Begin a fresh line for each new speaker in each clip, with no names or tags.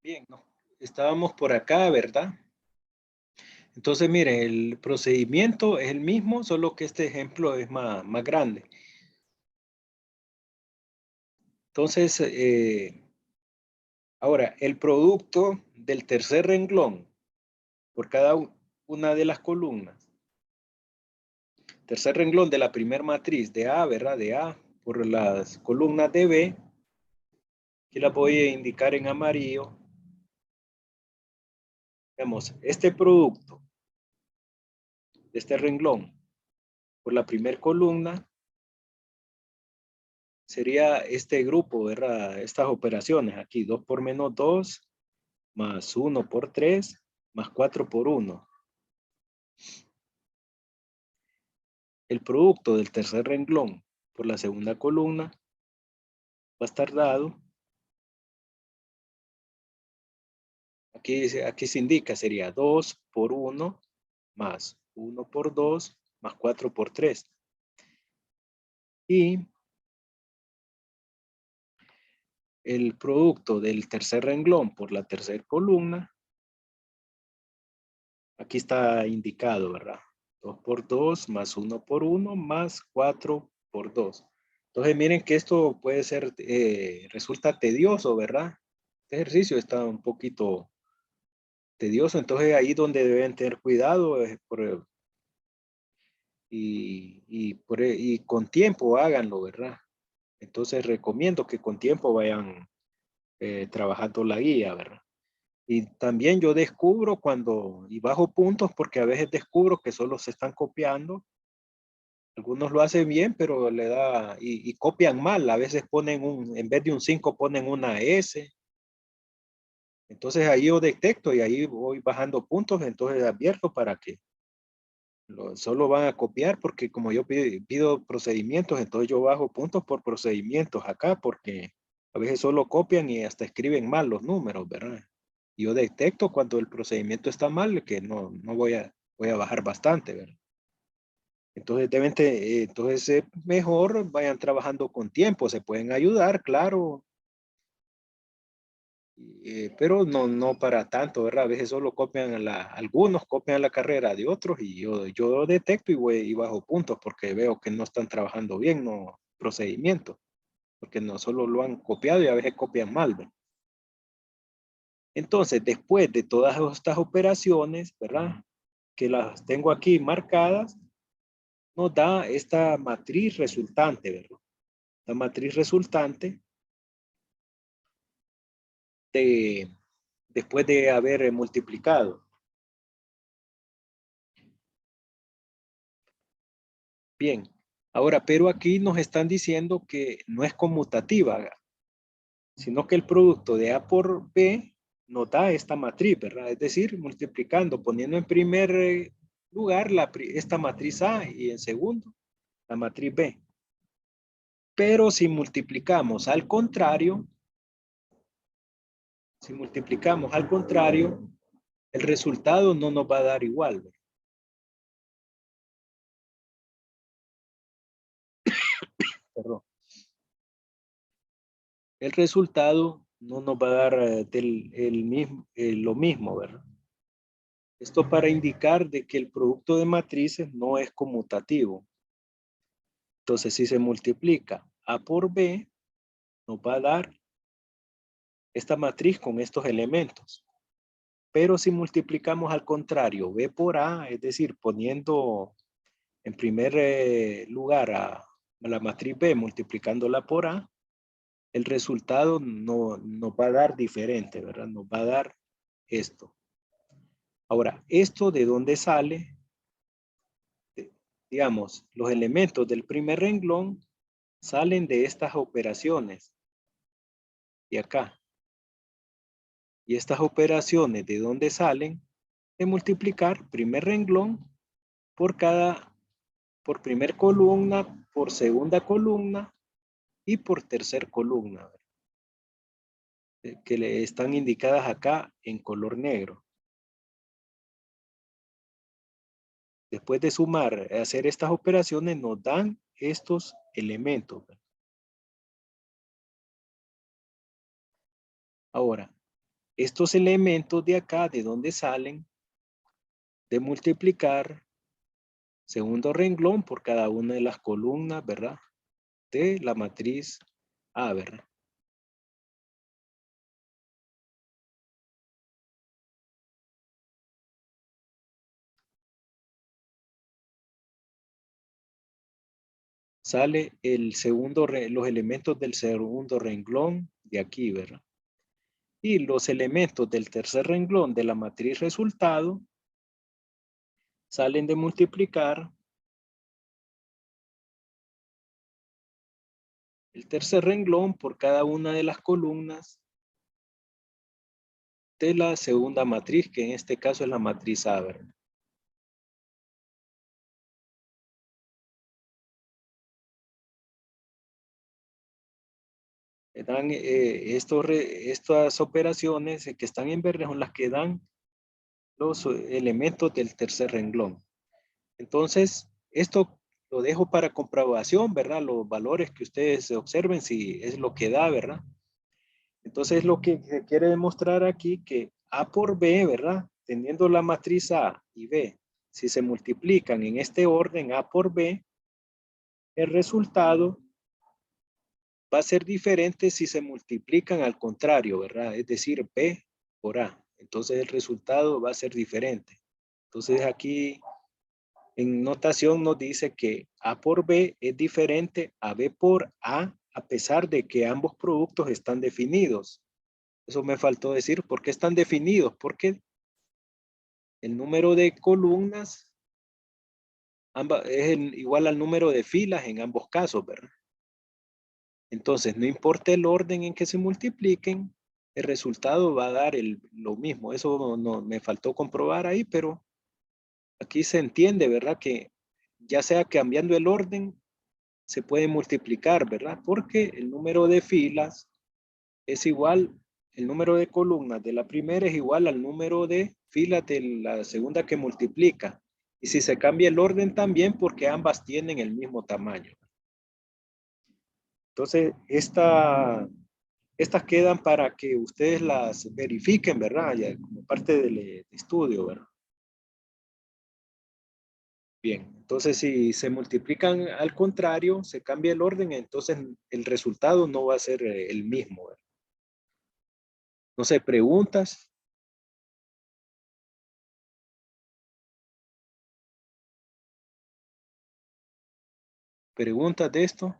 Bien, ¿no? Estábamos por acá, ¿verdad? Entonces, mire, el procedimiento es el mismo, solo que este ejemplo es más grande. Entonces, ahora, el producto del tercer renglón por cada una de las columnas. Tercer renglón de la primera matriz de A, ¿verdad? De A por las columnas de B, que las voy a indicar en amarillo. Vemos, este producto de este renglón por la primera columna sería este grupo, ¿verdad? Estas operaciones aquí, 2 por menos 2, más 1 por 3, más 4 por 1. El producto del tercer renglón por la segunda columna va a estar dado, aquí se indica, sería 2 por 1, más 1 por 2, más 4 por 3. Y el producto del tercer renglón por la tercera columna, aquí está indicado, ¿verdad? 2 por 2 más 1 por 1 más 4 por 2. Entonces miren que esto puede ser, resulta tedioso, ¿verdad? Este ejercicio está un poquito tedioso, entonces ahí donde deben tener cuidado y con tiempo háganlo, ¿verdad? Entonces recomiendo que con tiempo vayan trabajando la guía, ¿verdad? Y también yo descubro y bajo puntos porque a veces descubro que solo se están copiando. Algunos lo hacen bien, pero le da, y copian mal. A veces ponen en vez de un 5 ponen una S. Entonces ahí yo detecto y ahí voy bajando puntos. Entonces advierto para que solo van a copiar porque como yo pido procedimientos, entonces yo bajo puntos por procedimientos acá porque a veces solo copian y hasta escriben mal los números, ¿verdad? Yo detecto cuando el procedimiento está mal que no voy a bajar bastante, ¿verdad? Entonces entonces es mejor vayan trabajando con tiempo, se pueden ayudar, claro, pero no para tanto, ¿verdad? A veces solo copian algunos copian la carrera de otros y yo detecto y bajo puntos porque veo que no están trabajando bien, no procedimiento, porque no solo lo han copiado y a veces copian mal, ¿verdad? Entonces, después de todas estas operaciones, ¿verdad? Que las tengo aquí marcadas, nos da esta matriz resultante, ¿verdad? La matriz resultante de, después de haber multiplicado. Bien, ahora, pero aquí nos están diciendo que no es conmutativa, sino que el producto de A por B nos da esta matriz, ¿verdad? Es decir, multiplicando, poniendo en primer lugar esta matriz A y en segundo la matriz B. Pero si multiplicamos al contrario, el resultado no nos va a dar igual, ¿verdad? Perdón. El resultado no nos va a dar lo mismo, ¿verdad? Esto para indicar de que el producto de matrices no es conmutativo. Entonces, si se multiplica A por B, nos va a dar esta matriz con estos elementos. Pero si multiplicamos al contrario, B por A, es decir, poniendo en primer lugar a la matriz B, multiplicándola por A, el resultado no nos va a dar diferente, ¿verdad? Nos va a dar esto. Ahora, ¿esto de dónde sale? Digamos, los elementos del primer renglón salen de estas operaciones de acá. Y estas operaciones, ¿de dónde salen? De multiplicar primer renglón por primer columna, por segunda columna y por tercer columna, que le están indicadas acá en color negro. Después de sumar, hacer estas operaciones, nos dan estos elementos. Ahora, estos elementos de acá, de donde salen, de multiplicar segundo renglón por cada una de las columnas, ¿verdad? De la matriz A, ¿verdad? Sale el segundo, los elementos del segundo renglón de aquí, ¿verdad? Y los elementos del tercer renglón de la matriz resultado salen de multiplicar el tercer renglón por cada una de las columnas de la segunda matriz, que en este caso es la matriz A, ¿verdad? Dan, estas operaciones que están en verde son las que dan los elementos del tercer renglón. Entonces, esto lo dejo para comprobación, ¿verdad? Los valores que ustedes observen si es lo que da, ¿verdad? Entonces, lo que se quiere demostrar aquí que A por B, ¿verdad? Teniendo la matriz A y B, si se multiplican en este orden A por B, el resultado va a ser diferente si se multiplican al contrario, ¿verdad? Es decir, B por A. Entonces, el resultado va a ser diferente. Entonces, aquí en notación nos dice que A por B es diferente a B por A pesar de que ambos productos están definidos. Eso me faltó decir. ¿Por qué están definidos? Porque el número de columnas es igual al número de filas en ambos casos, ¿verdad? Entonces, no importa el orden en que se multipliquen, el resultado va a dar lo mismo. Eso no me faltó comprobar ahí, pero aquí se entiende, ¿verdad? Que ya sea cambiando el orden, se puede multiplicar, ¿verdad? Porque el número de filas es igual, el número de columnas de la primera es igual al número de filas de la segunda que multiplica. Y si se cambia el orden también porque ambas tienen el mismo tamaño. Entonces, estas quedan para que ustedes las verifiquen, ¿verdad? Ya como parte del estudio, ¿verdad? Bien, entonces si se multiplican al contrario, se cambia el orden, entonces el resultado no va a ser el mismo, ¿verdad? No sé, preguntas. ¿Preguntas de esto?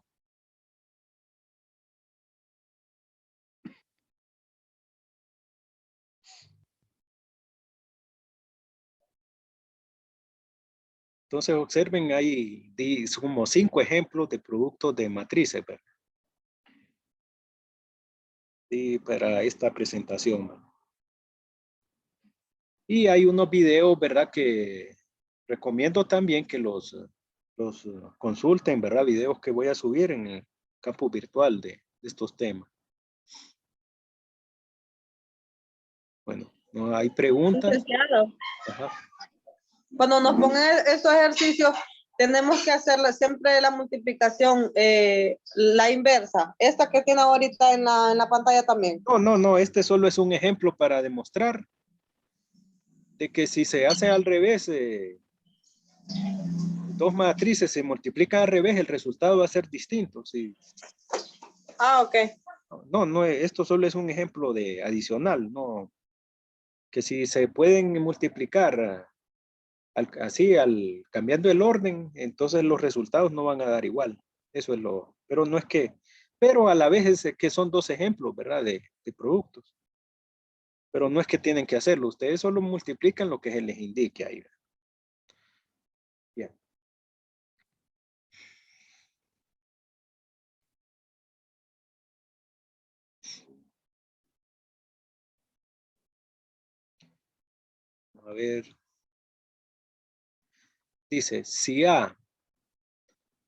Entonces observen ahí como 5 ejemplos de productos de matrices, ¿verdad? Y para esta presentación, ¿verdad? Y hay unos videos, ¿verdad? Que recomiendo también que los consulten, ¿verdad? Videos que voy a subir en el campo virtual de estos temas. Bueno, no hay preguntas.
Licenciado,
Ajá.
cuando nos pongan esos ejercicios, tenemos que hacer siempre la multiplicación, la inversa. Esta que tiene ahorita en la pantalla también.
No, este solo es un ejemplo para demostrar de que si se hace al revés, dos matrices se multiplican al revés, el resultado va a ser distinto. Sí.
Ah, ok.
No, esto solo es un ejemplo de adicional, no, que si se pueden multiplicar así, cambiando el orden, entonces los resultados no van a dar igual. Eso es pero no es que, pero a la vez es que son dos ejemplos, ¿verdad? De productos. Pero no es que tienen que hacerlo, ustedes solo multiplican lo que se les indique ahí. Bien. A ver, dice, si A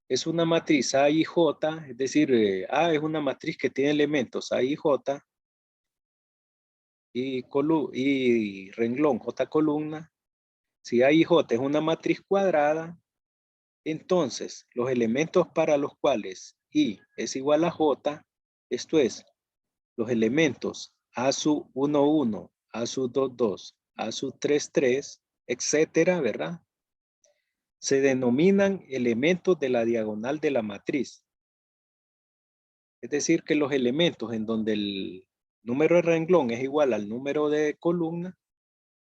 es una matriz A y J, es decir, A es una matriz que tiene elementos A y J y renglón J columna. Si A y J es una matriz cuadrada, entonces los elementos para los cuales I es igual a J, esto es, los elementos A sub 1, 1, A sub 2, 2, A sub 3, 3, etcétera, ¿verdad? Se denominan elementos de la diagonal de la matriz. Es decir, que los elementos en donde el número de renglón es igual al número de columna,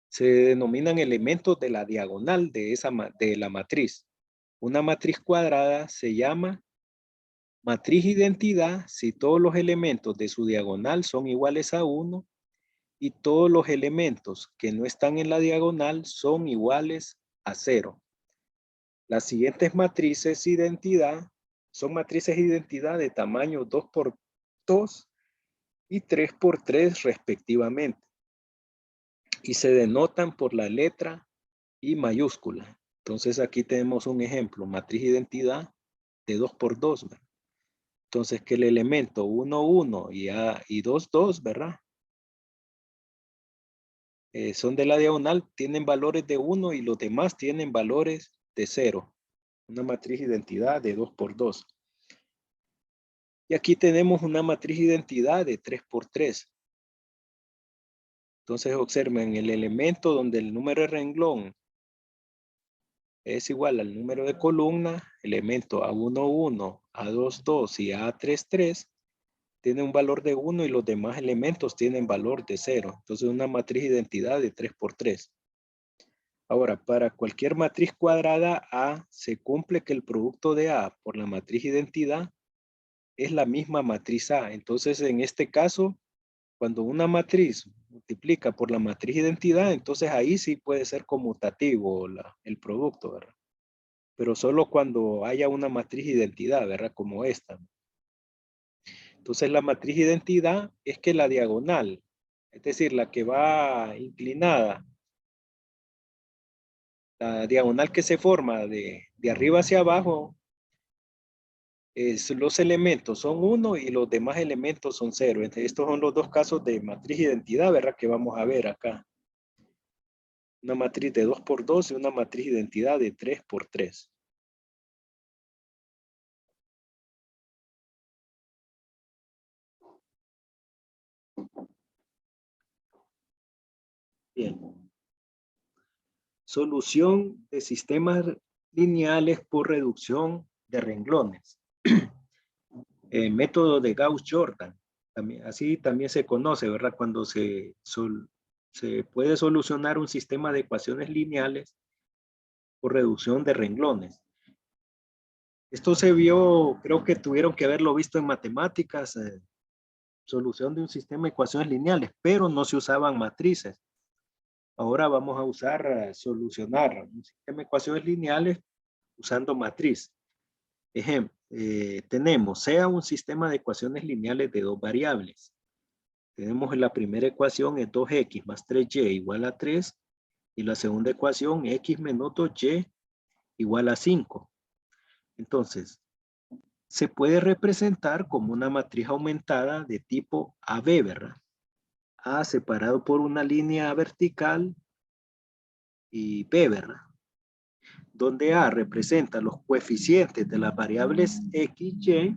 se denominan elementos de la diagonal de la matriz. Una matriz cuadrada se llama matriz identidad si todos los elementos de su diagonal son iguales a 1 y todos los elementos que no están en la diagonal son iguales a 0. Las siguientes matrices identidad son matrices identidad de tamaño 2 por 2 y 3 por 3 respectivamente. Y se denotan por la letra I mayúscula. Entonces aquí tenemos un ejemplo, matriz identidad de 2 por 2, ¿verdad? Entonces que el elemento 1, 1 y 2, 2, ¿verdad? Son de la diagonal, tienen valores de 1 y los demás tienen valores de 0. Una matriz identidad de 2 por 2. Y aquí tenemos una matriz identidad de 3 por 3. Entonces observen el elemento donde el número de renglón es igual al número de columna, elemento A1, 1, A2, 2 y A3, 3, tiene un valor de 1 y los demás elementos tienen valor de 0. Entonces una matriz identidad de 3 por 3. Ahora, para cualquier matriz cuadrada A, se cumple que el producto de A por la matriz identidad es la misma matriz A. Entonces, en este caso, cuando una matriz multiplica por la matriz identidad, entonces ahí sí puede ser conmutativo el producto, ¿verdad? Pero solo cuando haya una matriz identidad, ¿verdad? Como esta. Entonces, la matriz identidad es que la diagonal, es decir, la que va inclinada, la diagonal que se forma de arriba hacia abajo, los elementos son 1 y los demás elementos son 0. Estos son los dos casos de matriz identidad, ¿verdad? Que vamos a ver acá. Una matriz de 2 por 2 y una matriz identidad de 3 por 3. Bien. Solución de sistemas lineales por reducción de renglones. Método de Gauss-Jordan. Así también se conoce, ¿verdad? Cuando se puede solucionar un sistema de ecuaciones lineales por reducción de renglones. Esto se vio, creo que tuvieron que haberlo visto en matemáticas, solución de un sistema de ecuaciones lineales, pero no se usaban matrices. Ahora vamos a usar, solucionar un sistema de ecuaciones lineales usando matriz. Ejemplo, tenemos, sea un sistema de ecuaciones lineales de dos variables. Tenemos en la primera ecuación es 2x más 3y igual a 3. Y la segunda ecuación, x menos 2y igual a 5. Entonces, se puede representar como una matriz aumentada de tipo AB, ¿verdad? A separado por una línea vertical y B, ¿verdad? Donde A representa los coeficientes de las variables X, Y,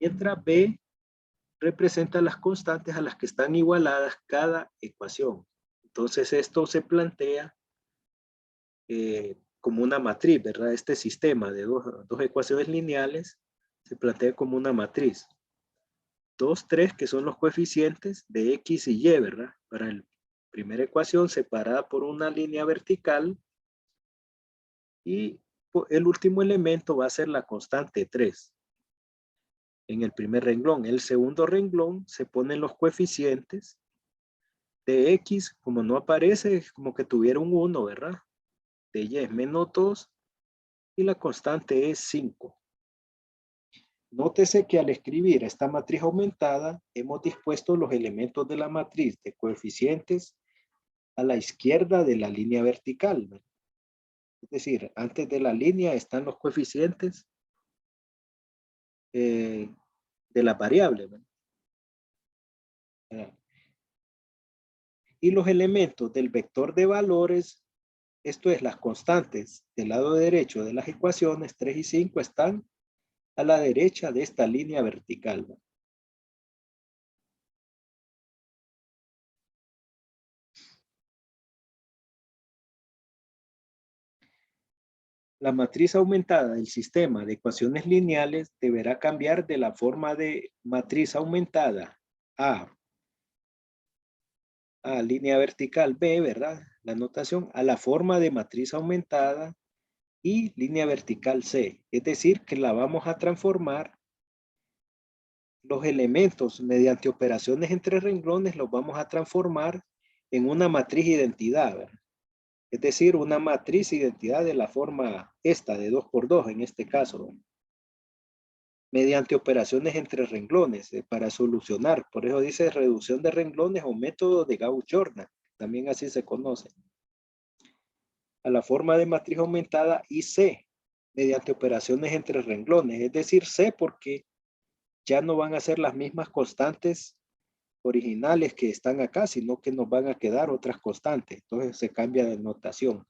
mientras B representa las constantes a las que están igualadas cada ecuación. Entonces esto se plantea como una matriz, ¿verdad? Este sistema de dos ecuaciones lineales se plantea como una matriz. 2, 3, que son los coeficientes de X y Y, ¿verdad? Para la primera ecuación separada por una línea vertical y el último elemento va a ser la constante 3. En el primer renglón. El segundo renglón se ponen los coeficientes de X, como no aparece, es como que tuviera un 1, ¿verdad? De Y es menos 2 y la constante es 5. Nótese que al escribir esta matriz aumentada, hemos dispuesto los elementos de la matriz de coeficientes a la izquierda de la línea vertical, ¿verdad? Es decir, antes de la línea están los coeficientes de la variable, ¿verdad? Y los elementos del vector de valores, esto es las constantes del lado derecho de las ecuaciones 3 y 5 están a la derecha de esta línea vertical, ¿verdad? La matriz aumentada del sistema de ecuaciones lineales deberá cambiar de la forma de matriz aumentada A línea vertical B, ¿verdad? La notación a la forma de matriz aumentada y línea vertical C. Es decir, que la vamos a transformar los elementos mediante operaciones entre renglones, los vamos a transformar en una matriz identidad, ¿verdad? Es decir, una matriz identidad de la forma esta de 2 por 2 en este caso, ¿verdad? Mediante operaciones entre renglones para solucionar. Por eso dice reducción de renglones o método de Gauss-Jordan. También así se conoce. A la forma de matriz aumentada y C mediante operaciones entre renglones. Es decir, C porque ya no van a ser las mismas constantes originales que están acá, sino que nos van a quedar otras constantes. Entonces se cambia de notación.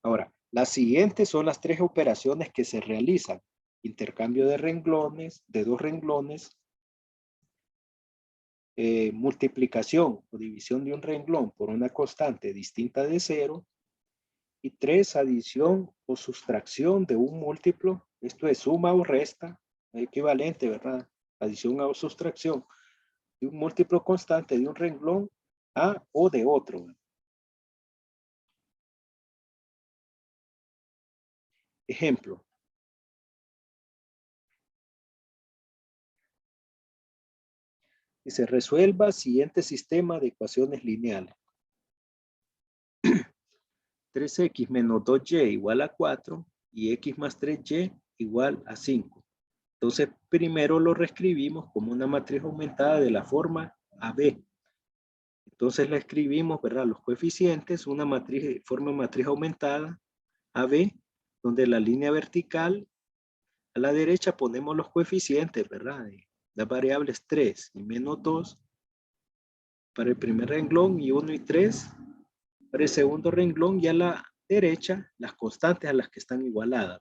Ahora, las siguientes son las 3 operaciones que se realizan. Intercambio de renglones, de 2 renglones, multiplicación o división de un renglón por una constante distinta de 0, y 3, adición o sustracción de un múltiplo. Esto es suma o resta, equivalente, ¿verdad? Adición o sustracción de un múltiplo constante de un renglón A o de otro. Ejemplo. Y se resuelva siguiente sistema de ecuaciones lineales. 3x menos 2y igual a 4 y x más 3y igual a 5. Entonces, primero lo reescribimos como una matriz aumentada de la forma AB. Entonces la escribimos, ¿verdad? Los coeficientes, una matriz, forma matriz aumentada AB, donde la línea vertical a la derecha ponemos los coeficientes, ¿verdad? Las variables 3 y menos 2 para el primer renglón y 1 y 3 para el segundo renglón, y a la derecha las constantes a las que están igualadas.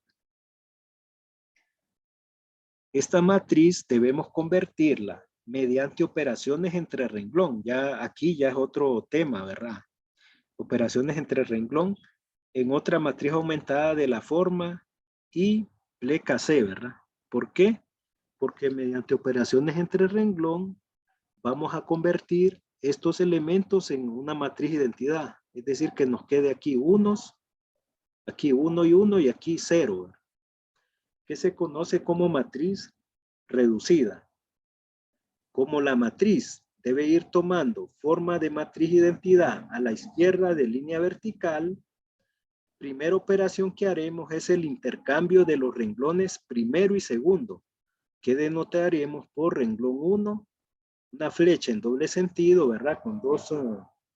Esta matriz debemos convertirla mediante operaciones entre renglón. Ya aquí ya es otro tema, ¿verdad? Operaciones entre renglón en otra matriz aumentada de la forma y pleca C, ¿verdad? ¿Por qué? Porque mediante operaciones entre renglón vamos a convertir estos elementos en una matriz identidad. Es decir, que nos quede aquí unos, aquí 1 y 1 y aquí 0, ¿verdad? Que se conoce como matriz reducida. Como la matriz debe ir tomando forma de matriz identidad a la izquierda de línea vertical, primera operación que haremos es el intercambio de los renglones primero y segundo, que denotaremos por renglón 1, una flecha en doble sentido, ¿verdad? Con dos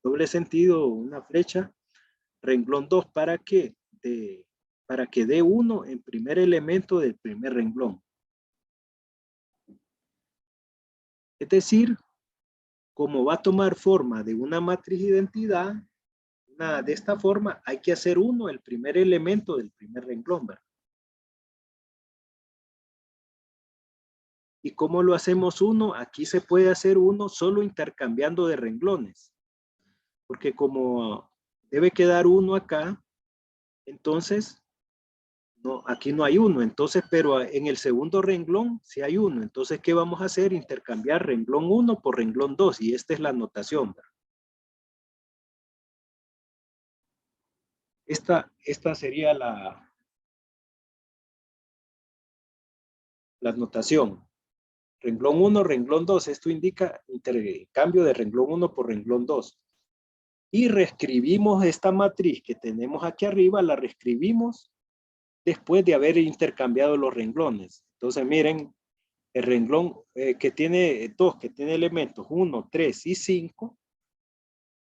doble sentido, una flecha, renglón 2 para que dé 1 en primer elemento del primer renglón. Es decir, como va a tomar forma de una matriz identidad, de esta forma hay que hacer 1 el primer elemento del primer renglón, ¿verdad? ¿Y cómo lo hacemos 1? Aquí se puede hacer 1 solo intercambiando de renglones. Porque como debe quedar 1 acá, entonces no, aquí no hay 1. Entonces, pero en el segundo renglón sí hay 1. Entonces, ¿qué vamos a hacer? Intercambiar renglón 1 por renglón 2. Y esta es la notación, ¿verdad? Esta sería la notación. Renglón 1, renglón 2. Esto indica intercambio de renglón 1 por renglón 2. Y reescribimos esta matriz que tenemos aquí arriba, la reescribimos después de haber intercambiado los renglones. Entonces, miren, el renglón que tiene 2, que tiene elementos 1, 3 y 5,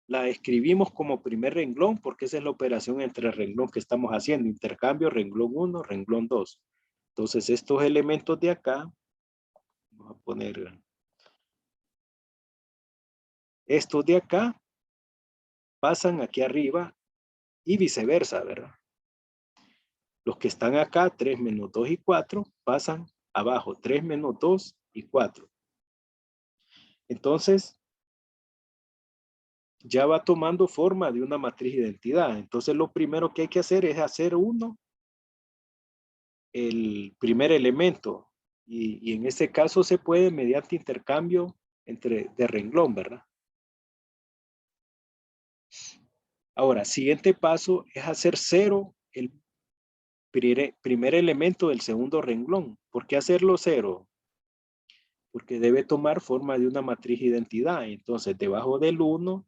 la escribimos como primer renglón porque esa es la operación entre renglón que estamos haciendo. Intercambio renglón 1, renglón 2. Entonces, estos elementos de acá, vamos a poner estos de acá, pasan aquí arriba y viceversa, ¿verdad? Los que están acá, 3 menos 2 y 4, pasan abajo, 3 menos 2 y 4. Entonces, ya va tomando forma de una matriz de identidad. Entonces lo primero que hay que hacer es hacer el primer elemento. Y en este caso se puede mediante intercambio de renglón, ¿verdad? Ahora, siguiente paso es hacer 0 el primer elemento del segundo renglón. ¿Por qué hacerlo 0? Porque debe tomar forma de una matriz de identidad. Entonces, debajo del 1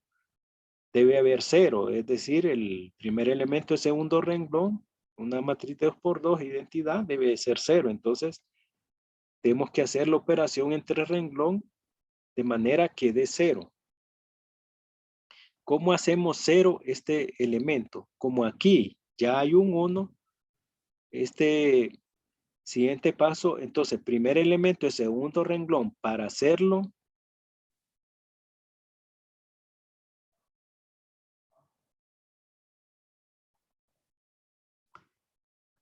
debe haber 0, es decir, el primer elemento del segundo renglón, una matriz de 2 por 2 identidad, debe ser 0. Entonces, tenemos que hacer la operación entre renglón de manera que dé 0. ¿Cómo hacemos 0 este elemento? Como aquí ya hay un 1, este siguiente paso, entonces, primer elemento de segundo renglón, para hacerlo,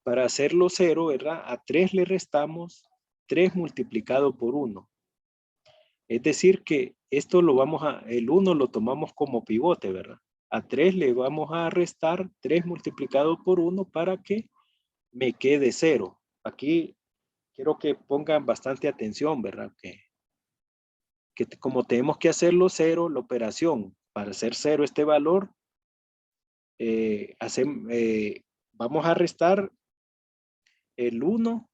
para hacerlo 0, ¿verdad? A 3 le restamos 3 multiplicado por 1. Es decir que esto lo vamos el 1 lo tomamos como pivote, ¿verdad? A 3 le vamos a restar 3 multiplicado por 1 para que me quede 0. Aquí quiero que pongan bastante atención, ¿verdad? Que como tenemos que hacerlo 0, la operación para hacer 0 este valor, vamos a restar el 1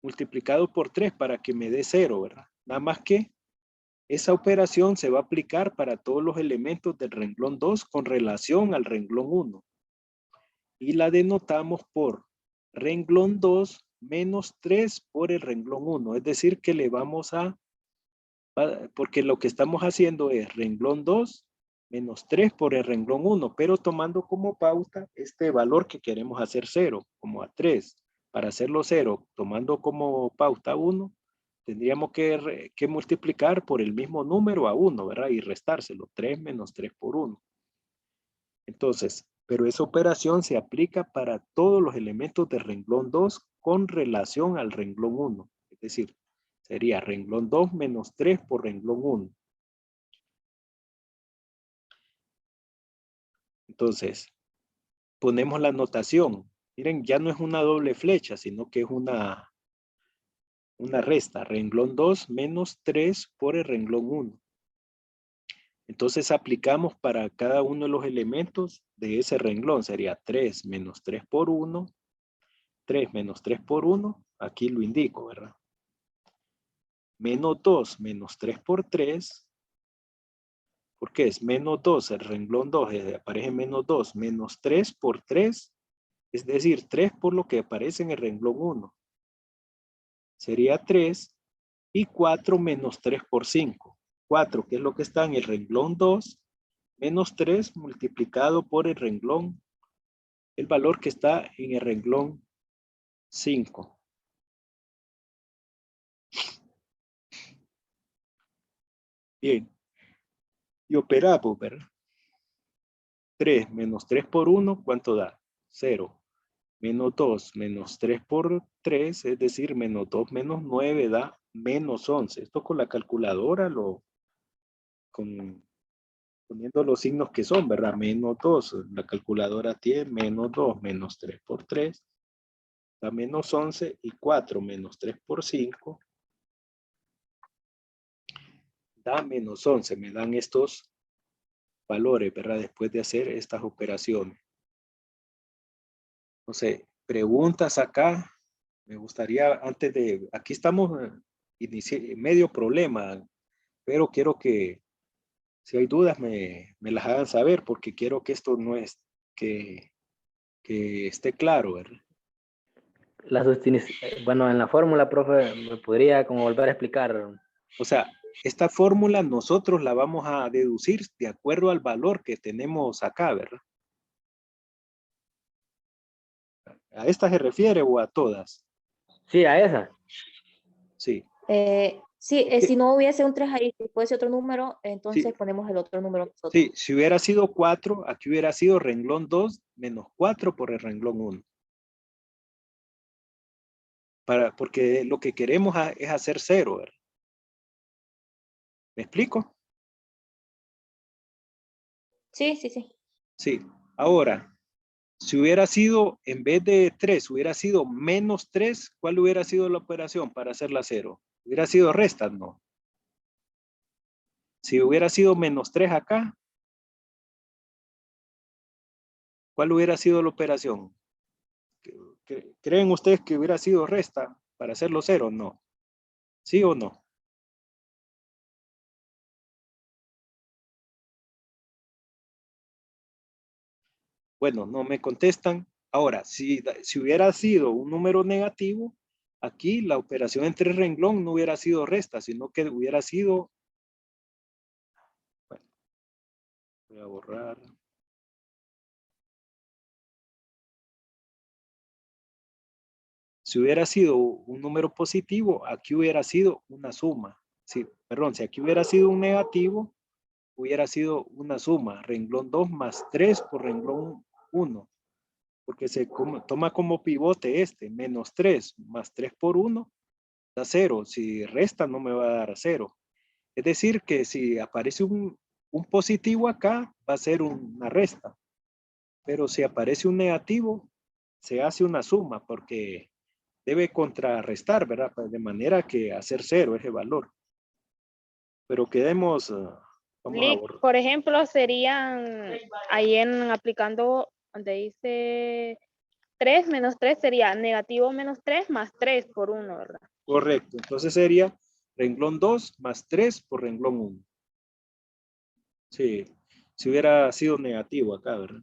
multiplicado por 3 para que me dé 0, ¿verdad? Nada más que esa operación se va a aplicar para todos los elementos del renglón 2 con relación al renglón 1. Y la denotamos por renglón 2 menos 3 por el renglón 1. Es decir, que le vamos porque lo que estamos haciendo es renglón 2 menos 3 por el renglón 1, pero tomando como pauta este valor que queremos hacer 0, como a 3. Para hacerlo 0, tomando como pauta 1, tendríamos que multiplicar por el mismo número a 1, ¿verdad? Y restárselo, 3 menos 3 por 1. Entonces, pero esa operación se aplica para todos los elementos de renglón 2 con relación al renglón 1. Es decir, sería renglón 2 menos 3 por renglón 1. Entonces, ponemos la notación. Miren, ya no es una doble flecha, sino que es una resta. Renglón 2 menos 3 por el renglón 1. Entonces aplicamos para cada uno de los elementos de ese renglón. Sería 3 menos 3 por 1. 3 menos 3 por 1. Aquí lo indico, ¿verdad? Menos 2 menos 3 por 3. ¿Por qué es menos 2? El renglón 2 aparece menos 2 menos 3 por 3. Es decir, 3 por lo que aparece en el renglón 1. Sería 3. Y 4 menos 3 por 5. 4, que es lo que está en el renglón 2, menos 3 multiplicado por el renglón, el valor que está en el renglón 5. Bien. Y operamos, ¿verdad? 3 menos 3 por 1, ¿cuánto da? 0. Menos 2 menos 3 por 3, es decir, menos 2 menos 9 da menos 11. Esto con la calculadora poniendo los signos que son, ¿verdad? Menos 2, la calculadora tiene menos 2 menos 3 por 3, da menos 11, y 4 menos 3 por 5 da menos 11. Me dan estos valores, ¿verdad? Después de hacer estas operaciones. No sé, preguntas acá. Me gustaría, aquí estamos medio problema, pero quiero que, si hay dudas, me las hagan saber, porque quiero que esto no es, que esté claro, ¿verdad?
Bueno, en la fórmula, profe, ¿me podría como volver a explicar?
O sea, esta fórmula nosotros la vamos a deducir de acuerdo al valor que tenemos acá, ¿verdad? ¿A esta se refiere o a todas?
Sí, a esa.
Sí.
Sí, si no hubiese un 3 ahí, si fuese otro número, entonces
Sí.
ponemos el otro número nosotros.
Sí, si hubiera sido 4, aquí hubiera sido renglón 2 menos 4 por el renglón 1. Porque lo que queremos es hacer 0, ¿verdad? ¿Me explico?
Sí, sí, sí.
Sí. Ahora, si hubiera sido, en vez de 3, hubiera sido menos 3, ¿cuál hubiera sido la operación para hacerla 0? Hubiera sido restas, ¿no? Si hubiera sido menos 3 acá, ¿cuál hubiera sido la operación? ¿Creen ustedes que hubiera sido resta para hacerlo 0? No. ¿Sí o no? Bueno, no me contestan. Ahora, si hubiera sido un número negativo, aquí la operación entre renglón no hubiera sido resta, sino que hubiera sido... Bueno, voy a borrar. Si hubiera sido un número positivo, aquí hubiera sido una suma. Sí, perdón, si aquí hubiera sido un negativo, hubiera sido una suma. Renglón 2 más 3 por renglón 1. Porque se toma como pivote este, menos 3 más 3 por 1 da 0. Si resta no me va a dar 0. Es decir que si aparece un positivo acá, va a ser una resta. Pero si aparece un negativo, se hace una suma porque debe contrarrestar, ¿verdad? De manera que hacer 0 ese valor. Pero quedemos, vamos a borrar.
Por ejemplo, serían ahí aplicando donde dice 3 menos 3 sería negativo menos 3 más 3 por 1, ¿verdad?
Correcto. Entonces sería renglón 2 más 3 por renglón 1. Sí, si hubiera sido negativo acá, ¿verdad?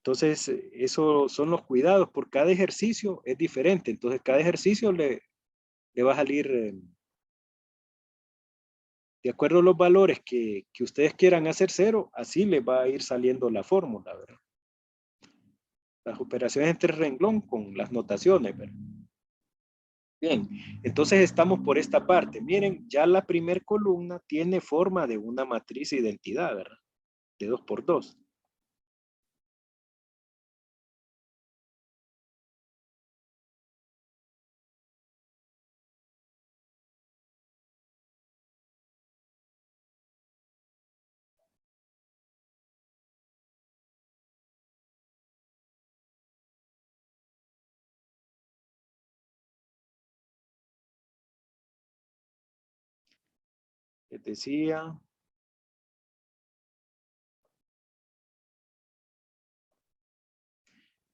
Entonces, esos son los cuidados. Por cada ejercicio es diferente. Entonces, cada ejercicio le va a salir de acuerdo a los valores que ustedes quieran hacer 0, así les va a ir saliendo la fórmula, ¿verdad? Las operaciones entre renglón con las notaciones, ¿verdad? Bien, entonces estamos por esta parte. Miren, ya la primer columna tiene forma de una matriz identidad, ¿verdad? De 2 por 2. Les decía.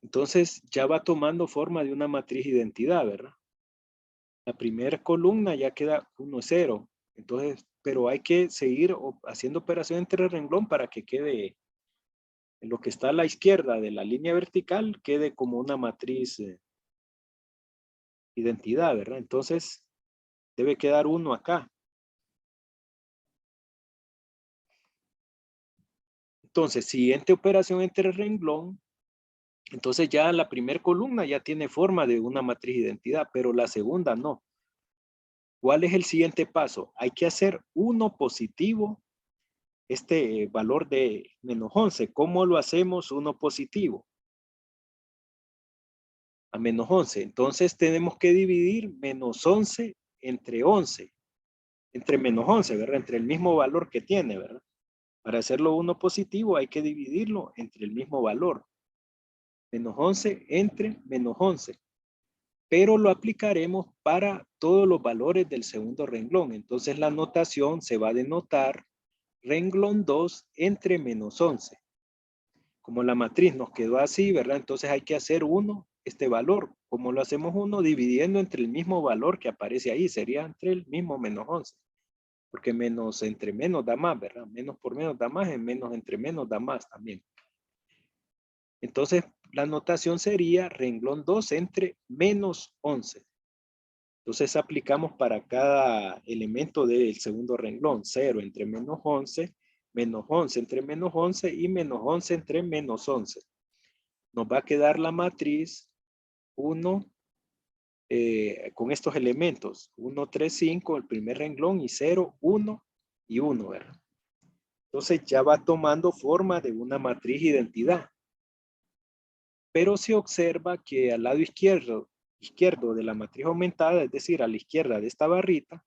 Entonces ya va tomando forma de una matriz identidad, ¿verdad? La primera columna ya queda 1, 0. Entonces, pero hay que seguir haciendo operación entre renglón para que quede en lo que está a la izquierda de la línea vertical, quede como una matriz identidad, ¿verdad? Entonces, debe quedar 1 acá. Entonces, siguiente operación entre renglón. Entonces ya la primera columna ya tiene forma de una matriz identidad, pero la segunda no. ¿Cuál es el siguiente paso? Hay que hacer 1 positivo, este valor de menos 11. ¿Cómo lo hacemos 1 positivo? A menos 11. Entonces tenemos que dividir menos 11 entre 11. Entre menos 11, ¿verdad? Entre el mismo valor que tiene, ¿verdad? Para hacerlo 1 positivo hay que dividirlo entre el mismo valor. Menos 11 entre menos 11. Pero lo aplicaremos para todos los valores del segundo renglón. Entonces la notación se va a denotar renglón 2 entre menos 11. Como la matriz nos quedó así, ¿verdad? Entonces hay que hacer 1, este valor. ¿Cómo lo hacemos 1? Dividiendo entre el mismo valor que aparece ahí. Sería entre el mismo menos 11. Porque menos entre menos da más, ¿verdad? Menos por menos da más, en menos entre menos da más también. Entonces, la notación sería renglón 2 entre menos 11. Entonces, aplicamos para cada elemento del segundo renglón. 0 entre menos 11 entre menos 11 y menos 11 entre menos 11. Nos va a quedar la matriz 1 con estos elementos. 1, 3, 5, el primer renglón, y 0, 1 y 1, ¿verdad? Entonces ya va tomando forma de una matriz identidad. Pero se observa que al lado izquierdo de la matriz aumentada, es decir, a la izquierda de esta barrita,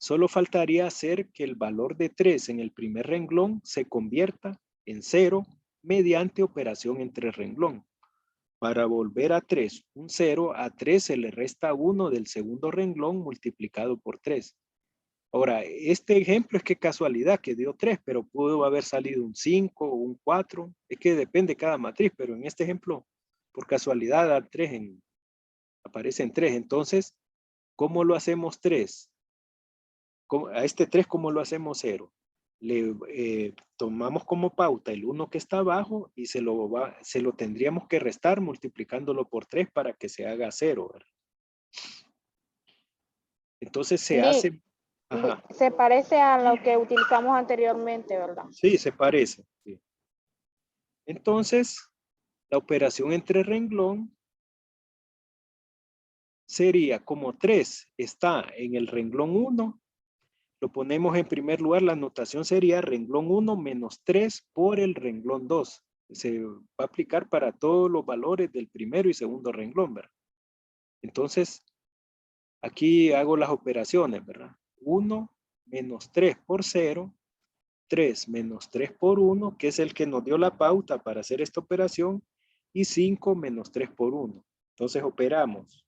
Solo faltaría hacer que el valor de 3 en el primer renglón se convierta en 0 mediante operación entre renglón. Para volver a 3, un 0, a 3 se le resta 1 del segundo renglón multiplicado por 3. Ahora, este ejemplo es que casualidad que dio 3, pero pudo haber salido un 5 o un 4. Es que depende cada matriz, pero en este ejemplo, por casualidad, da 3 aparece en 3. Entonces, ¿cómo lo hacemos 3? A este 3, ¿cómo lo hacemos 0? Le tomamos como pauta el 1 que está abajo y se lo tendríamos que restar multiplicándolo por 3 para que se haga 0, ¿verdad? Entonces se hace... Ajá.
Se parece a lo que utilizamos anteriormente, ¿verdad?
Sí, se parece. Sí. Entonces, la operación entre renglón sería como 3 está en el renglón 1, lo ponemos en primer lugar, la notación sería renglón 1 menos 3 por el renglón 2. Se va a aplicar para todos los valores del primero y segundo renglón, ¿verdad? Entonces, aquí hago las operaciones, ¿verdad? 1 menos 3 por 0, 3 menos 3 por 1, que es el que nos dio la pauta para hacer esta operación, y 5 menos 3 por 1. Entonces operamos.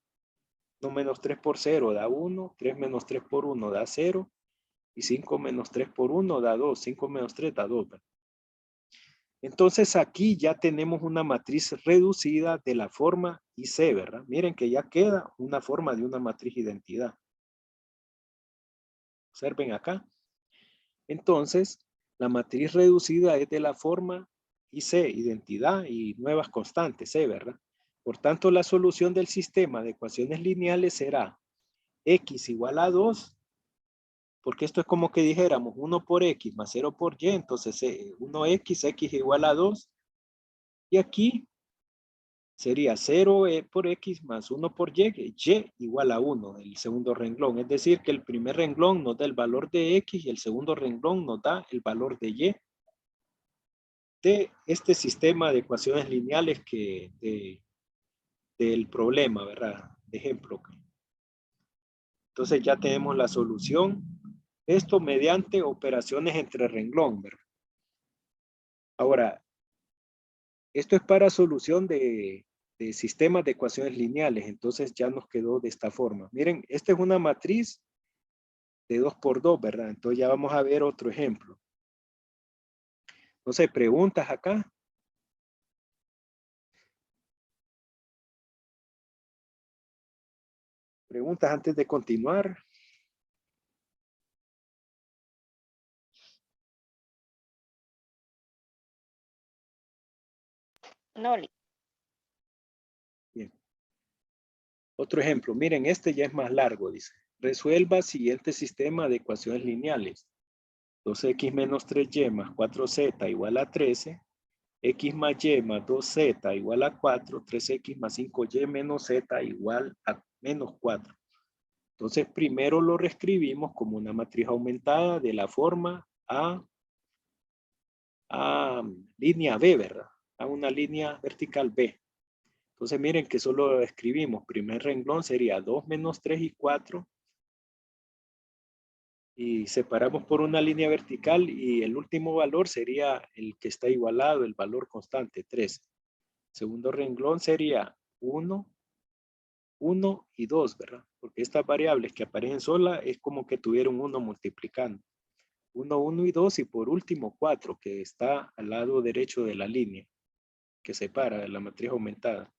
1 menos 3 por 0 da 1, 3 menos 3 por 1 da 0, y 5 menos 3 por 1 da 2, 5 menos 3 da 2. ¿verdad? Entonces aquí ya tenemos una matriz reducida de la forma IC, ¿verdad? Miren que ya queda una forma de una matriz identidad. Observen acá. Entonces, la matriz reducida es de la forma IC, identidad y nuevas constantes, C, ¿verdad? Por tanto, la solución del sistema de ecuaciones lineales será X igual a 2, porque esto es como que dijéramos 1 por X más 0 por Y, entonces 1X, X igual a 2, y aquí sería 0 por X más 1 por Y igual a 1, el segundo renglón. Es decir, que el primer renglón nos da el valor de X y el segundo renglón nos da el valor de Y de este sistema de ecuaciones lineales del problema, ¿verdad? De ejemplo. Entonces ya tenemos la solución. Esto mediante operaciones entre renglón, ¿verdad? Ahora, esto es para solución de sistemas de ecuaciones lineales. Entonces ya nos quedó de esta forma. Miren, esta es una matriz de 2 por 2, ¿verdad? Entonces ya vamos a ver otro ejemplo. Entonces, preguntas acá. Preguntas antes de continuar.
No,
Bien. Otro ejemplo. Miren, este ya es más largo, dice. Resuelva siguiente sistema de ecuaciones lineales. 2x menos 3y más 4z igual a 13. X más y más 2z igual a 4. 3x más 5y menos z igual a menos 4. Entonces, primero lo reescribimos como una matriz aumentada de la forma a línea B, ¿verdad? A una línea vertical B. Entonces, miren que solo escribimos. Primer renglón sería 2 menos 3 y 4. Y separamos por una línea vertical y el último valor sería el que está igualado, el valor constante, 3. Segundo renglón sería 1, 1 y 2, ¿verdad? Porque estas variables que aparecen solas es como que tuvieron 1 multiplicando. 1, 1 y 2 y por último 4 que está al lado derecho de la línea que separa la matriz aumentada.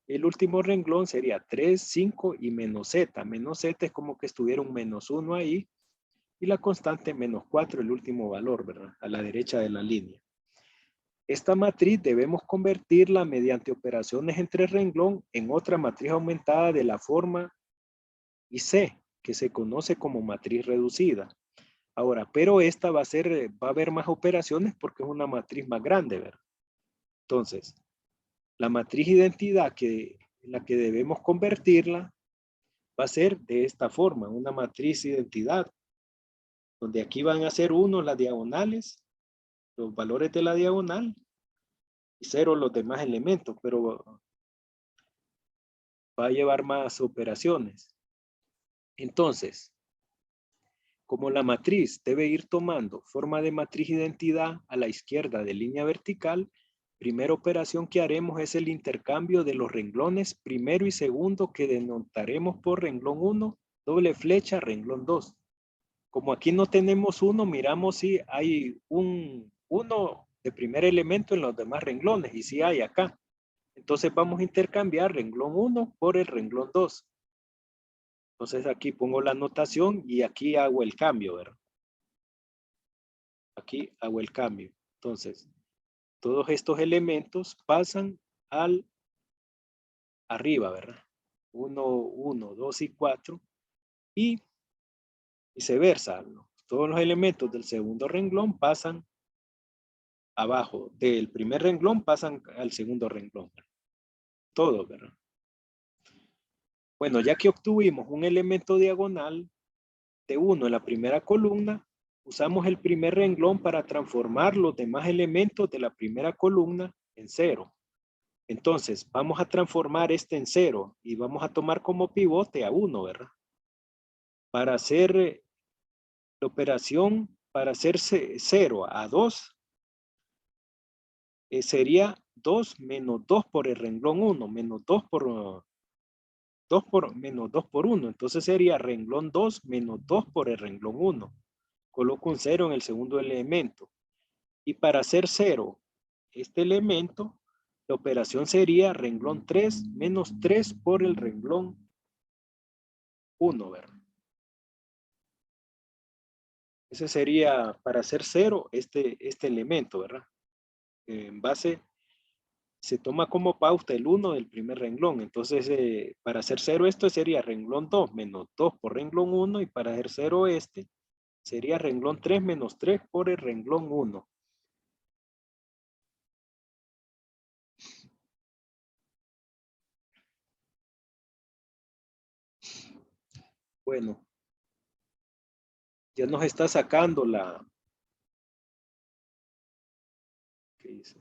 El último renglón sería 3, 5 y menos z. Menos z es como que estuviera un menos 1 ahí y la constante menos 4, el último valor, ¿verdad? A la derecha de la línea. Esta matriz debemos convertirla mediante operaciones entre renglón en otra matriz aumentada de la forma IC, que se conoce como matriz reducida. Ahora, pero esta va a haber más operaciones porque es una matriz más grande, ¿verdad? Entonces, la matriz identidad en la que debemos convertirla va a ser de esta forma, una matriz identidad, donde aquí van a ser 1 las diagonales, los valores de la diagonal, y 0 los demás elementos, pero va a llevar más operaciones. Entonces, Como la matriz debe ir tomando forma de matriz identidad a la izquierda de línea vertical, primera operación que haremos es el intercambio de los renglones primero y segundo que denotaremos por renglón 1, doble flecha, renglón 2. Como aquí no tenemos uno, miramos si hay un 1 de primer elemento en los demás renglones y si hay acá. Entonces vamos a intercambiar renglón 1 por el renglón 2. Entonces aquí pongo la anotación y aquí hago el cambio, ¿verdad? Aquí hago el cambio. Entonces, todos estos elementos pasan al arriba, ¿verdad? 1, 1, 2 y 4. Y viceversa, ¿no? Todos los elementos del segundo renglón pasan abajo. Del primer renglón pasan al segundo renglón. Todo, ¿verdad? Bueno, ya que obtuvimos un elemento diagonal de 1 en la primera columna, usamos el primer renglón para transformar los demás elementos de la primera columna en 0. Entonces, vamos a transformar este en 0 y vamos a tomar como pivote a 1, ¿verdad? Para hacer la operación, para hacer 0 a 2, sería 2 menos 2 por el renglón 1, menos 2 por menos 2 por 1. Entonces sería renglón 2 menos 2 por el renglón 1. Coloco un 0 en el segundo elemento. Y para hacer 0 este elemento, la operación sería renglón 3 menos 3 por el renglón 1, ¿verdad? Ese sería para hacer 0 este elemento, ¿verdad? En base, se toma como pauta el 1 del primer renglón. Entonces, para hacer 0 esto sería renglón 2 menos 2 por renglón 1. Y para hacer 0 este sería renglón 3 menos 3 por el renglón 1. Bueno, ya nos está sacando la... ¿Qué dice?